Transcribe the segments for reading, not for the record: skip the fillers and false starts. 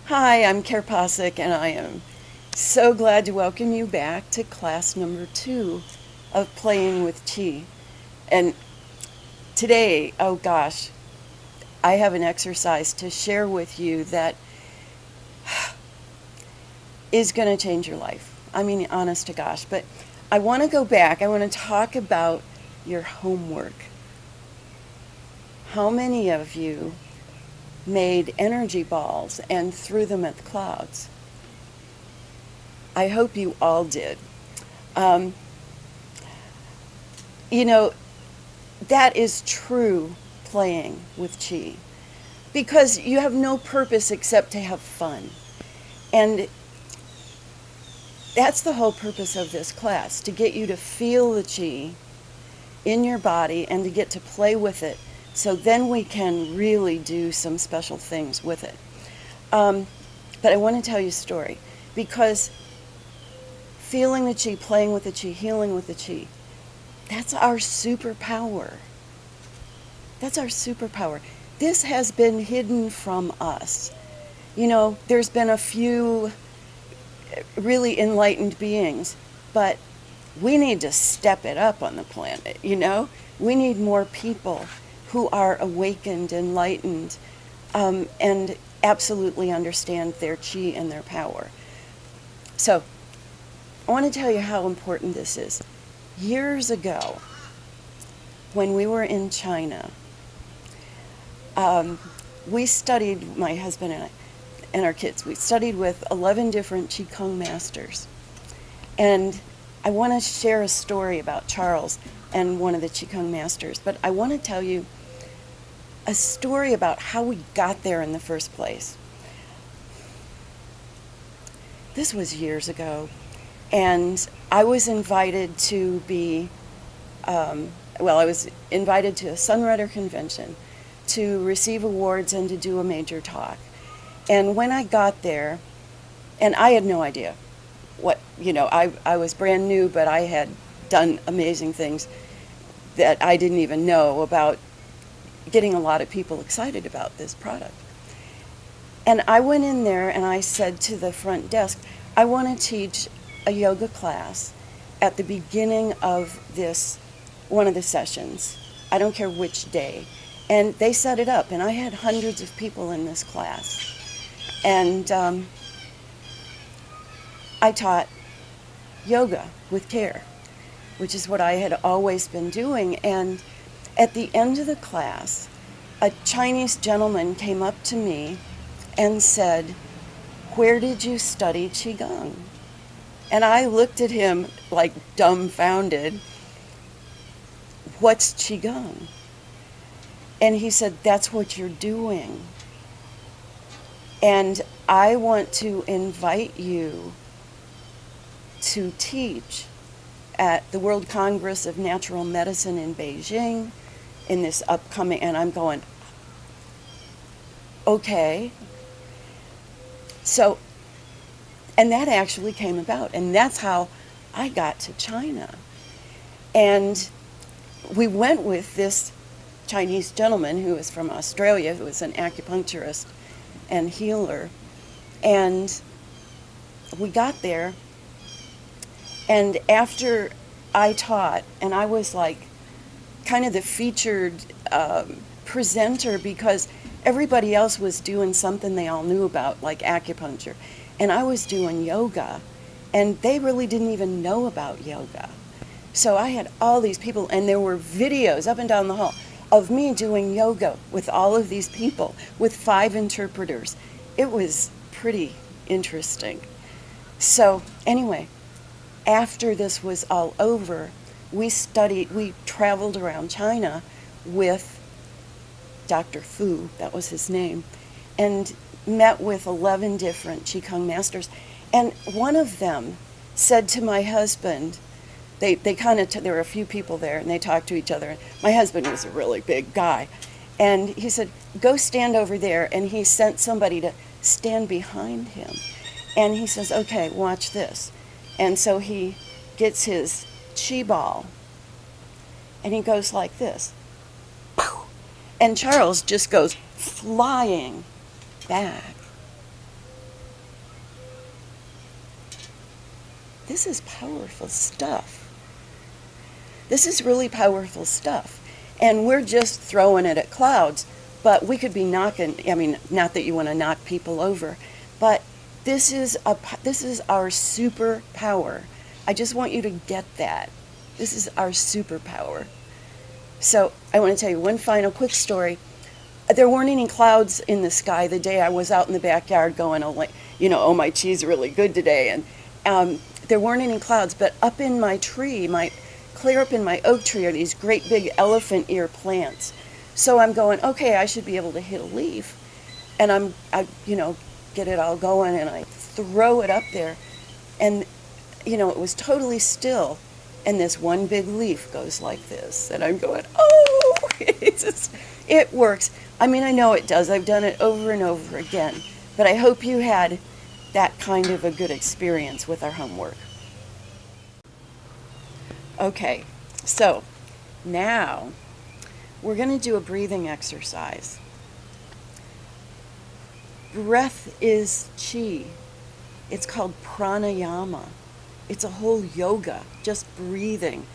Hi, I'm Kare and I am so glad to welcome you back to class number 2 of Playing with Chi. And today, oh gosh, I have an exercise to share with you that is going to change your life. I mean, honest to gosh. But I want to go back. I want to talk about your homework. How many of you made energy balls and threw them at the clouds? I hope you all did. Um, you know, that is true playing with chi because you have no purpose except to have fun. And that's the whole purpose of this class, to get you to feel the chi in your body and to get to play with it, so then we can really do some special things with it. But I want to tell you a story, because feeling the chi, playing with the chi, healing with the chi, that's our superpower. That's our superpower. This has been hidden from us. You know, there's been a few really enlightened beings, but we need to step it up on the planet, you know? We need more people who are awakened, enlightened, and absolutely understand their chi and their power. So, I want to tell you how important this is. Years ago, when we were in China, we studied, my husband and I, and our kids, we studied with 11 different Qigong masters. And I want to share a story about Charles and one of the Qigong masters, but I want to tell you a story about how we got there in the first place. This was years ago, and I was invited to be, I was invited to a Sunrider convention to receive awards and to do a major talk. And when I got there, and I had no idea what, I was brand new, but I had done amazing things that I didn't even know about, getting a lot of people excited about this product. And I went in there and I said to the front desk, I want to teach a yoga class at the beginning of this, one of the sessions. I don't care which day. And they set it up, and I had hundreds of people in this class. And I taught yoga with care, which is what I had always been doing. And at the end of the class, a Chinese gentleman came up to me and said, "Where did you study Qigong?" And I looked at him like dumbfounded. "What's Qigong?" And he said, "That's what you're doing. And I want to invite you to teach at the World Congress of Natural Medicine in Beijing in this upcoming," and I'm going, okay. So, and that actually came about, and that's how I got to China. And we went with this Chinese gentleman who was from Australia, who was an acupuncturist and healer. And we got there, and after I taught, and I was like kind of the featured presenter, because everybody else was doing something they all knew about, like acupuncture, and I was doing yoga, and they really didn't even know about yoga. So I had all these people, and there were videos up and down the hall of me doing yoga with all of these people, with 5 interpreters. It was pretty interesting. So anyway, after this was all over, we traveled around China with Dr. Fu, that was his name, and met with 11 different Qigong masters. And one of them said to my husband, they kind of, there were a few people there, and they talked to each other. My husband was a really big guy. And he said, "Go stand over there." And he sent somebody to stand behind him. And he says, "Okay, watch this." And so he gets his chi ball, and he goes like this. And Charles just goes flying back. This is powerful stuff. This is really powerful stuff. And we're just throwing it at clouds, but we could be knocking, I mean, not that you want to knock people over, but this is our superpower. I just want you to get that. This is our superpower. So I want to tell you one final quick story. There weren't any clouds in the sky the day I was out in the backyard going, oh, like, you know, oh, my cheese is really good today. And there weren't any clouds, but up in my tree, clear up in my oak tree are these great big elephant ear plants. So I'm going, okay, I should be able to hit a leaf. And I get it all going, and I throw it up there. And, it was totally still. And this one big leaf goes like this. And I'm going, oh, it works. I mean, I know it does. I've done it over and over again. But I hope you had that kind of a good experience with our homework. Okay, so now we're going to do a breathing exercise. Breath is chi. It's called pranayama. It's a whole yoga, just breathing.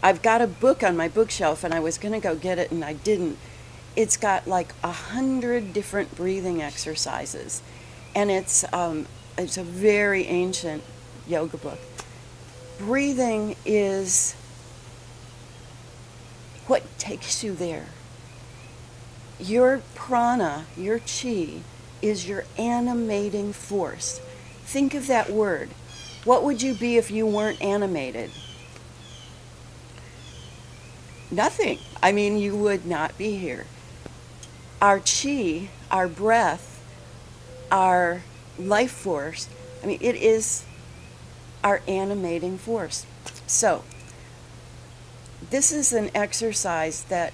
I've got a book on my bookshelf, and I was going to go get it, and I didn't. It's got like 100 different breathing exercises, and it's a very ancient yoga book. Breathing is what takes you there. Your prana, your chi, is your animating force. Think of that word. What would you be if you weren't animated? Nothing. I mean, you would not be here. Our chi, our breath, our life force, I mean, it is our animating force. So, this is an exercise that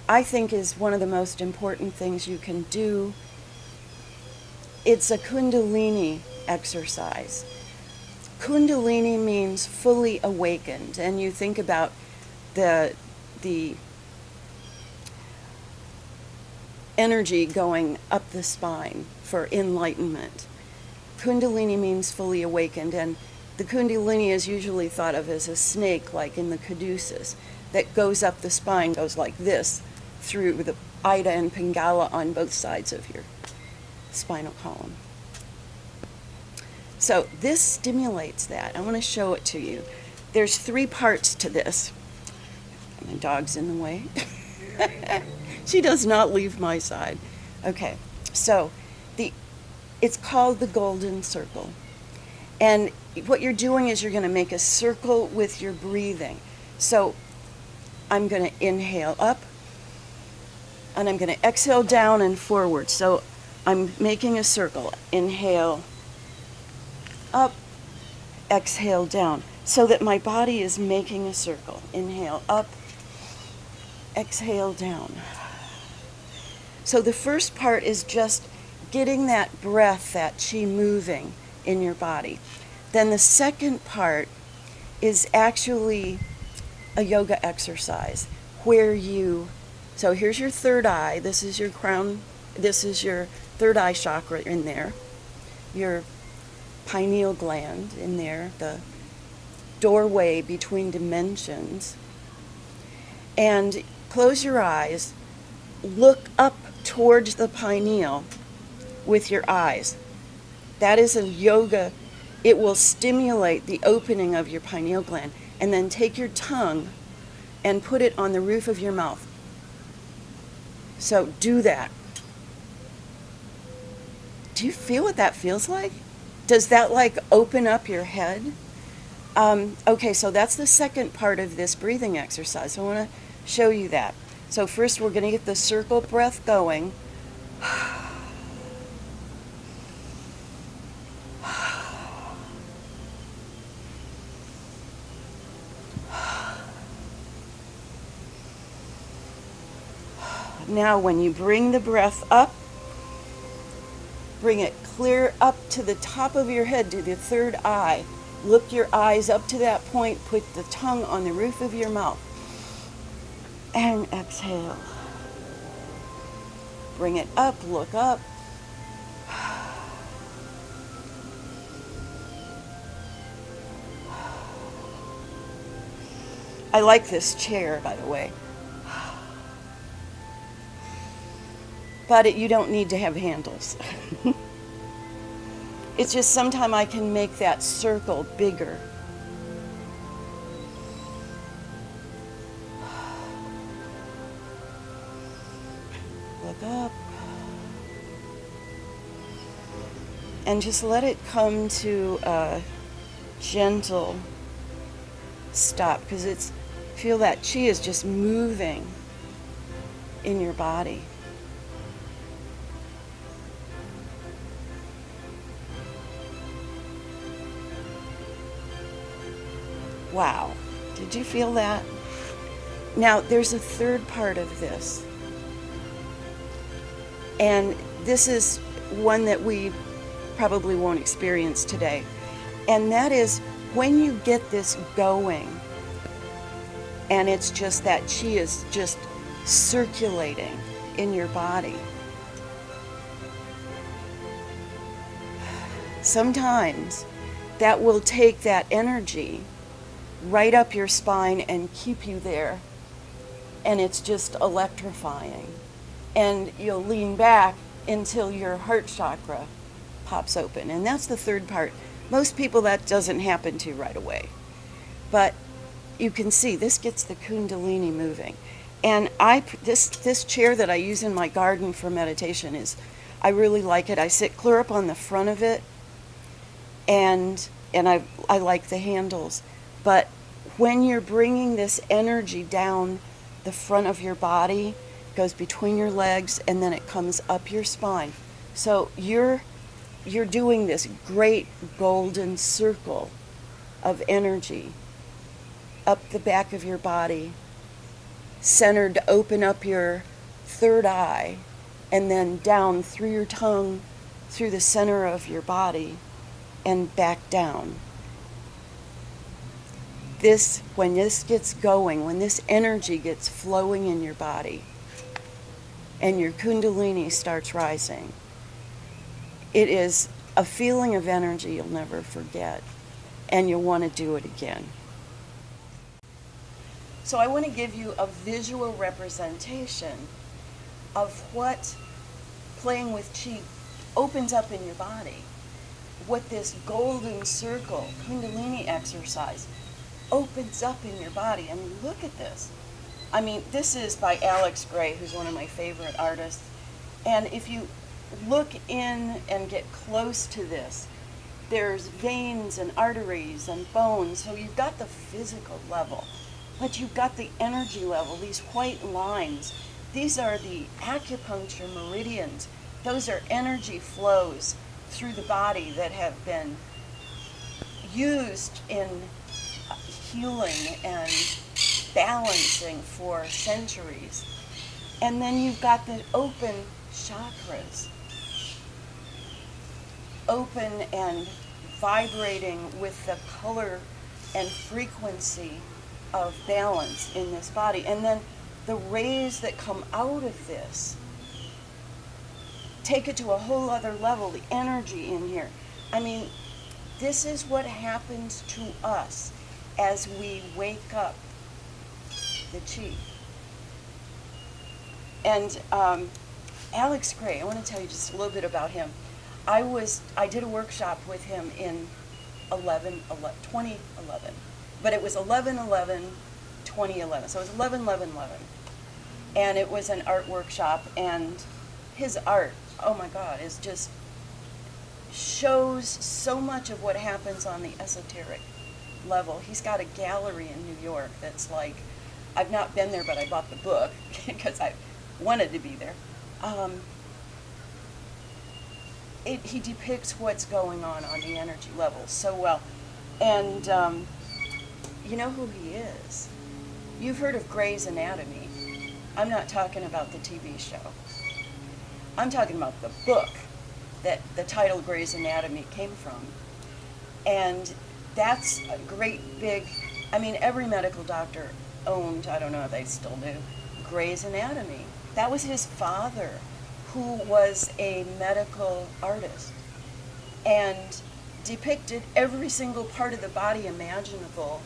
I think is one of the most important things you can do. It's a Kundalini exercise. Kundalini means fully awakened, and you think about the energy going up the spine for enlightenment. Kundalini means fully awakened, and the Kundalini is usually thought of as a snake, like in the Caduceus, that goes up the spine, goes like this, through the Ida and Pingala on both sides of your spinal column. So this stimulates that. I want to show it to you. There's 3 parts to this. My dog's in the way. She does not leave my side. Okay, so it's called the golden circle. And what you're doing is you're going to make a circle with your breathing. So I'm going to inhale up, and I'm going to exhale down and forward. So I'm making a circle. Inhale up, exhale down, so that my body is making a circle. Inhale up, exhale down. So the first part is just getting that breath, that chi moving in your body. Then the second part is actually a yoga exercise where so here's your third eye. This is your crown. This is your third eye chakra in there. Your pineal gland in there, the doorway between dimensions. And close your eyes, look up towards the pineal with your eyes. That is a yoga. It will stimulate the opening of your pineal gland. And then take your tongue and put it on the roof of your mouth. So do that. Do you feel what that feels like? Does that like open up your head? Okay, so that's the second part of this breathing exercise. I want to show you that. So first we're going to get the circle breath going. Now when you bring the breath up, bring it clear up to the top of your head, to the third eye. Look your eyes up to that point, put the tongue on the roof of your mouth, and exhale. Bring it up, look up. I like this chair, by the way. But you don't need to have handles. It's just sometimes I can make that circle bigger. Look up. And just let it come to a gentle stop, because feel that chi is just moving in your body. Wow, did you feel that? Now there's a third part of this, and this is one that we probably won't experience today, and that is when you get this going and it's just that chi is just circulating in your body. Sometimes that will take that energy right up your spine and keep you there, and it's just electrifying, and you'll lean back until your heart chakra pops open. And that's the third part. Most people that doesn't happen to right away, but you can see this gets the Kundalini moving. And this chair that I use in my garden for meditation I really like it. I sit clear up on the front of it, and I like the handles. But when you're bringing this energy down the front of your body, it goes between your legs, and then it comes up your spine. So you're doing this great golden circle of energy up the back of your body, centered to open up your third eye, and then down through your tongue, through the center of your body, and back down. When this gets going, when this energy gets flowing in your body, and your Kundalini starts rising, it is a feeling of energy you'll never forget, and you'll want to do it again. So I want to give you a visual representation of what playing with chi opens up in your body, what this golden circle, Kundalini exercise, opens up in your body. I mean, look at this. I mean, this is by Alex Gray, who's one of my favorite artists. And if you look in and get close to this, there's veins and arteries and bones. So you've got the physical level, but you've got the energy level, these white lines. These are the acupuncture meridians. Those are energy flows through the body that have been used in healing and balancing for centuries. And then you've got the open chakras, open and vibrating with the color and frequency of balance in this body. And then the rays that come out of this take it to a whole other level, the energy in here. I mean, this is what happens to us as we wake up the chi. And Alex Gray, I want to tell you just a little bit about him. I did a workshop with him in 2011, but it was 11/11/2011, so it was 11/11/11, and it was an art workshop, and his art, oh my God, is just shows so much of what happens on the esoteric level. He's got a gallery in New York that's like, I've not been there, but I bought the book because I wanted to be there. He depicts what's going on the energy level so well. And you know who he is? You've heard of Grey's Anatomy. I'm not talking about the TV show. I'm talking about the book that the title Grey's Anatomy came from. And that's a great big, I mean, every medical doctor owned, I don't know if they still do, Grey's Anatomy. That was his father, who was a medical artist and depicted every single part of the body imaginable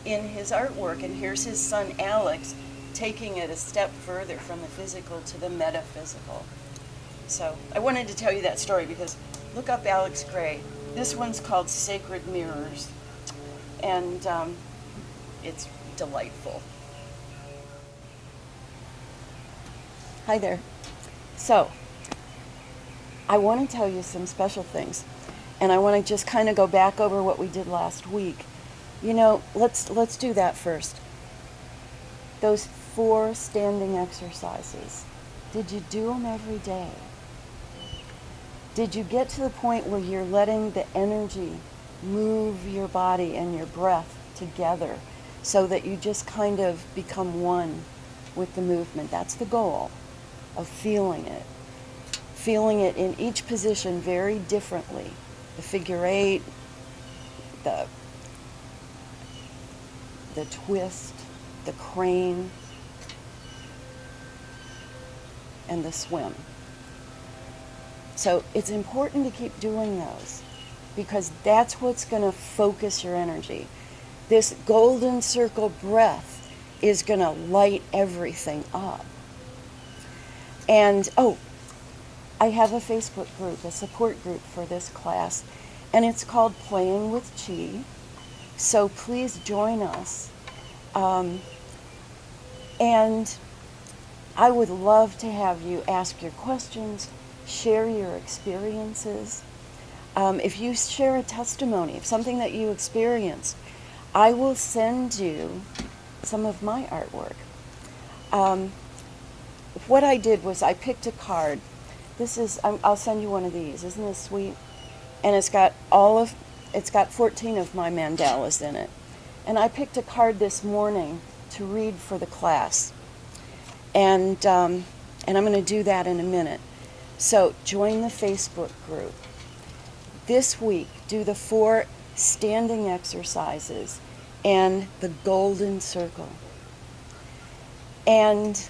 in his artwork. And here's his son Alex taking it a step further from the physical to the metaphysical. So I wanted to tell you that story because look up Alex Gray. This one's called Sacred Mirrors, and it's delightful. Hi there. So I want to tell you some special things, and I want to just kind of go back over what we did last week. You know, let's do that first. Those 4 standing exercises. Did you do them every day? Did you get to the point where you're letting the energy move your body and your breath together so that you just kind of become one with the movement? That's the goal of feeling it. Feeling it in each position very differently. The figure 8, the twist, the crane, and the swim. So it's important to keep doing those because that's what's going to focus your energy. This golden circle breath is going to light everything up. And, I have a Facebook group, a support group for this class, and it's called Playing with Chi. So please join us. And I would love to have you ask your questions, share your experiences. If you share a testimony of something that you experienced, I will send you some of my artwork. What I did was I picked a card. I'll send you one of these. Isn't this sweet? And it's got 14 of my mandalas in it. And I picked a card this morning to read for the class. And I'm going to do that in a minute. So join the Facebook group. This week, do the 4 standing exercises and the golden circle. And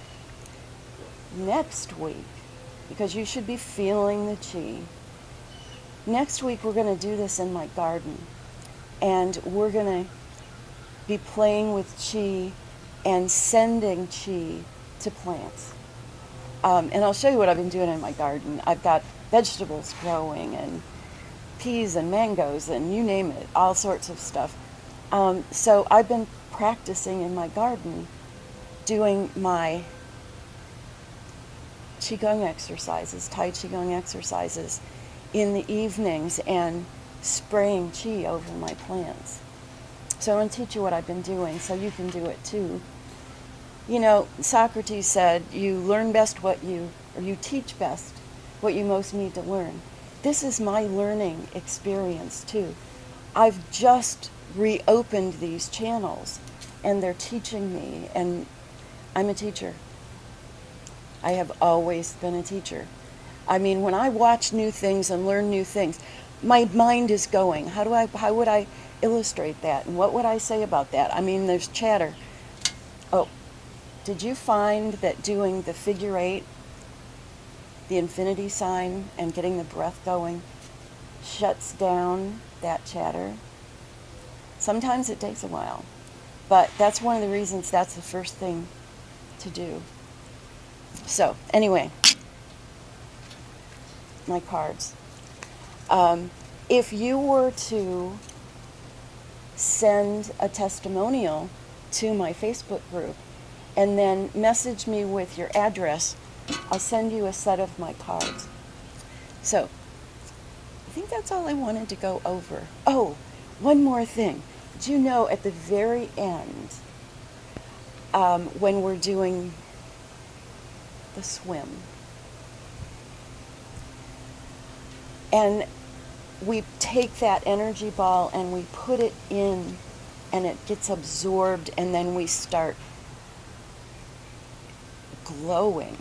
next week, because you should be feeling the chi, next week we're going to do this in my garden. And we're going to be playing with chi and sending chi to plants. And I'll show you what I've been doing in my garden. I've got vegetables growing and peas and mangoes and you name it, all sorts of stuff. So I've been practicing in my garden doing my Qigong exercises, Tai Qigong exercises in the evenings and spraying chi over my plants. So I'm going to teach you what I've been doing so you can do it too. You know, Socrates said, you teach best what you most need to learn. This is my learning experience too. I've just reopened these channels and they're teaching me, and I'm a teacher. I have always been a teacher. I mean, when I watch new things and learn new things, my mind is going. How would I illustrate that? And what would I say about that? I mean, there's chatter. Oh, did you find that doing the figure 8, the infinity sign, and getting the breath going shuts down that chatter? Sometimes it takes a while, but that's one of the reasons that's the first thing to do. So, anyway, my cards. If you were to send a testimonial to my Facebook group and then message me with your address, I'll send you a set of my cards. So, I think that's all I wanted to go over. Oh, one more thing. Do you know at the very end, when we're doing the swim, and we take that energy ball and we put it in and it gets absorbed and then we start glowing.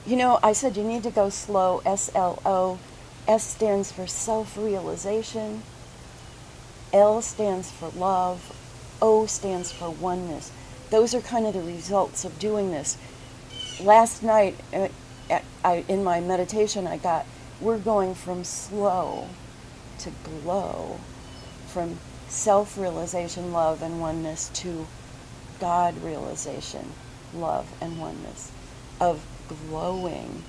You know, I said you need to go slow, S-L-O. S stands for self-realization. L stands for love. O stands for oneness. Those are kind of the results of doing this. Last night, in my meditation, I got, we're going from slow to glow, from self-realization, love, and oneness to God realization, love, and oneness, of glowing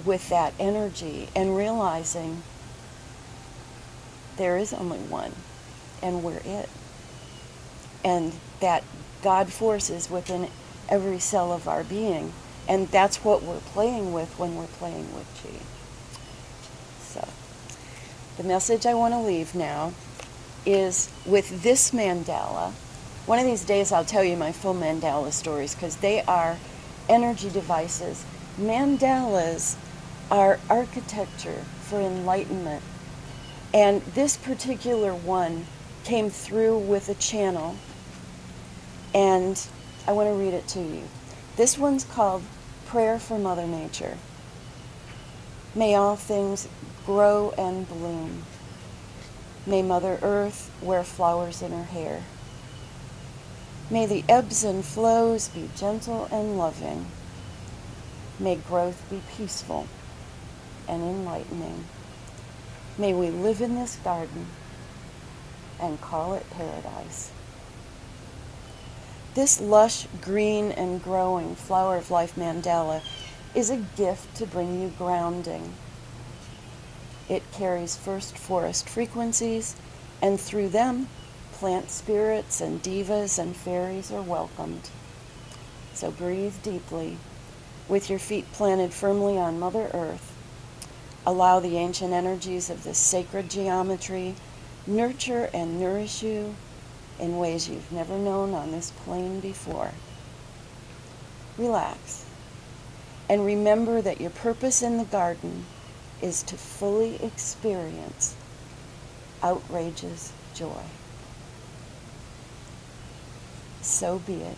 with that energy and realizing there is only one and we're it. And that God force is within every cell of our being. And that's what we're playing with when we're playing with Chi. So, the message I want to leave now is with this mandala. One of these days I'll tell you my full mandala stories because they are energy devices. Mandalas are architecture for enlightenment. And this particular one came through with a channel, and I want to read it to you. This one's called Prayer for Mother Nature. May all things grow and bloom. May Mother Earth wear flowers in her hair. May the ebbs and flows be gentle and loving. May growth be peaceful and enlightening. May we live in this garden and call it paradise. This lush, green, and growing Flower of Life mandala is a gift to bring you grounding. It carries first forest frequencies, and through them, plant spirits and devas and fairies are welcomed. So breathe deeply, with your feet planted firmly on Mother Earth. Allow the ancient energies of this sacred geometry nurture and nourish you in ways you've never known on this plane before. Relax, and remember that your purpose in the garden is to fully experience outrageous joy. So be it.